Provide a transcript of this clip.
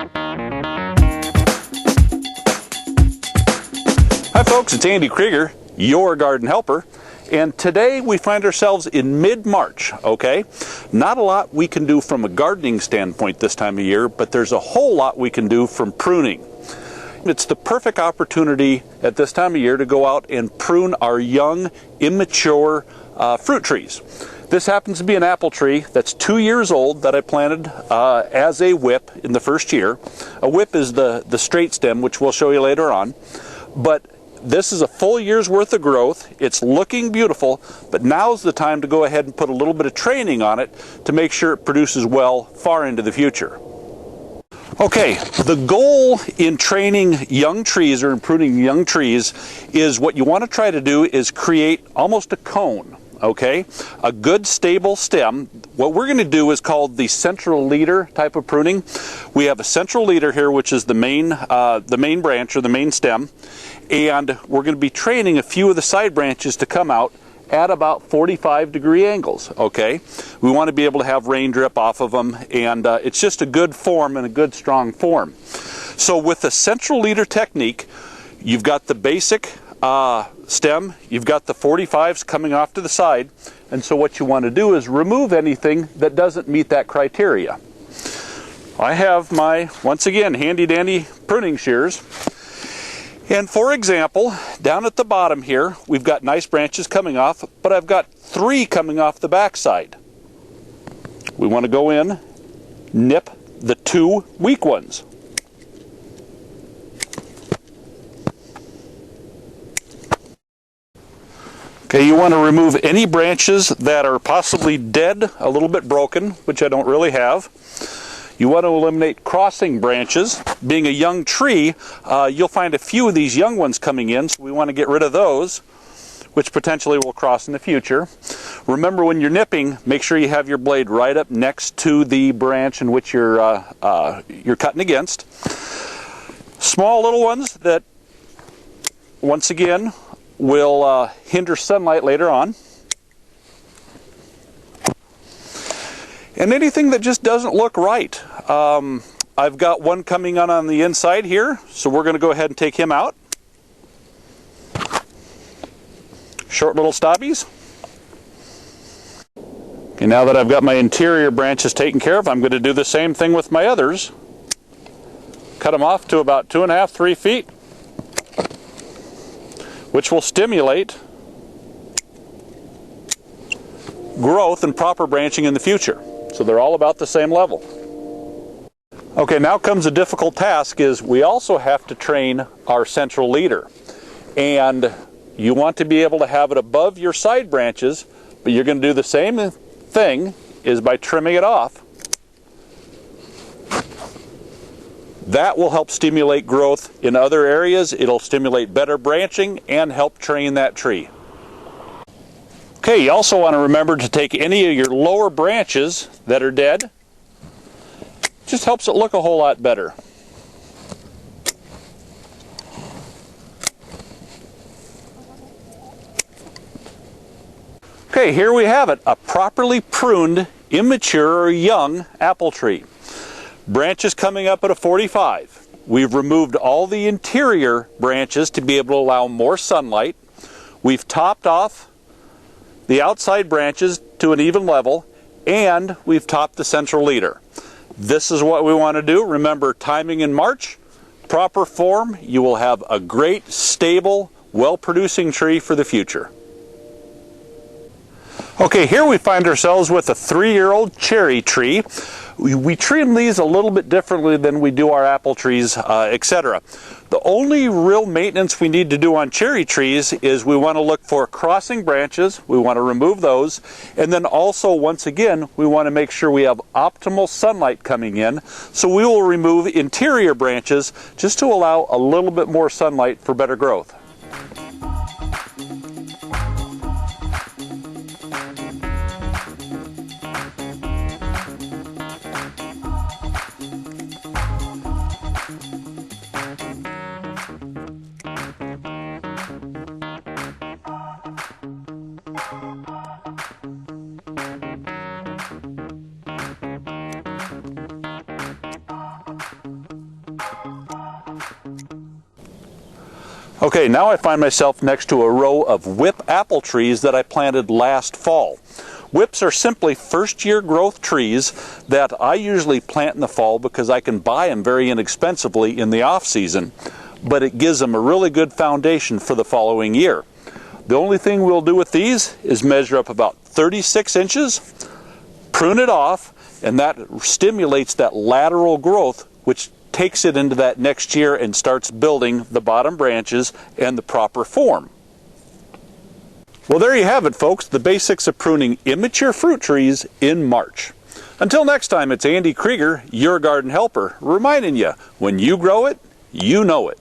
Hi folks, it's Andy Krieger, your garden helper, and today we find ourselves in mid-March, okay? Not a lot we can do from a gardening standpoint this time of year, but there's a whole lot we can do from pruning. It's the perfect opportunity at this time of year to go out and prune our young, immature fruit trees. This happens to be an apple tree that's 2 years old that I planted as a whip in the first year. A whip is the straight stem, which we'll show you later on. But this is a full year's worth of growth. It's looking beautiful, but now's the time to go ahead and put a little bit of training on it to make sure it produces well far into the future. Okay, the goal in training young trees or in pruning young trees is what you want to try to do is create almost a cone, okay? A good stable stem. What we're going to do is called the central leader type of pruning. We have a central leader here, which is the main branch or the main stem, and we're going to be training a few of the side branches to come out at about 45-degree angles, okay? We want to be able to have rain drip off of them, and it's just a good form and a good strong form. So with the central leader technique, you've got the basic stem, you've got the 45s coming off to the side, and so what you want to do is remove anything that doesn't meet that criteria. I have my, once again, handy-dandy pruning shears. And for example, down at the bottom here, we've got nice branches coming off, but I've got 3 coming off the backside. We want to go in, nip the 2 weak ones. Okay, you want to remove any branches that are possibly dead, a little bit broken, which I don't really have. You want to eliminate crossing branches. Being a young tree, you'll find a few of these young ones coming in, so we want to get rid of those, which potentially will cross in the future. Remember, when you're nipping, make sure you have your blade right up next to the branch in which you're cutting against. Small little ones that, once again, will hinder sunlight later on. And anything that just doesn't look right. I've got one coming on the inside here, so we're going to go ahead and take him out. Short little stubbies. Okay, now that I've got my interior branches taken care of, I'm going to do the same thing with my others. Cut them off to about 2.5, 3 feet, which will stimulate growth and proper branching in the future. So they're all about the same level. Okay, now comes a difficult task, is we also have to train our central leader. And you want to be able to have it above your side branches, but you're going to do the same thing is by trimming it off. That will help stimulate growth in other areas. It'll stimulate better branching and help train that tree. Okay, you also want to remember to take any of your lower branches that are dead. Just helps it look a whole lot better. Okay, here we have it, a properly pruned, immature or young apple tree. Branches coming up at a 45. We've removed all the interior branches to be able to allow more sunlight. We've topped off the outside branches to an even level, and we've topped the central leader. This is what we want to do. Remember, timing in March, proper form, you will have a great, stable, well-producing tree for the future. Okay, here we find ourselves with a 3-year-old cherry tree. We trim these a little bit differently than we do our apple trees, etc. The only real maintenance we need to do on cherry trees is we want to look for crossing branches, we want to remove those, and then also, once again, we want to make sure we have optimal sunlight coming in, so we will remove interior branches just to allow a little bit more sunlight for better growth. Okay, now I find myself next to a row of whip apple trees that I planted last fall. Whips are simply first-year growth trees that I usually plant in the fall because I can buy them very inexpensively in the off-season, but it gives them a really good foundation for the following year. The only thing we'll do with these is measure up about 36 inches, prune it off, and that stimulates that lateral growth, which takes it into that next year and starts building the bottom branches and the proper form. Well, there you have it, folks, the basics of pruning immature fruit trees in March. Until next time, it's Andy Krieger, your garden helper, reminding you, when you grow it, you know it.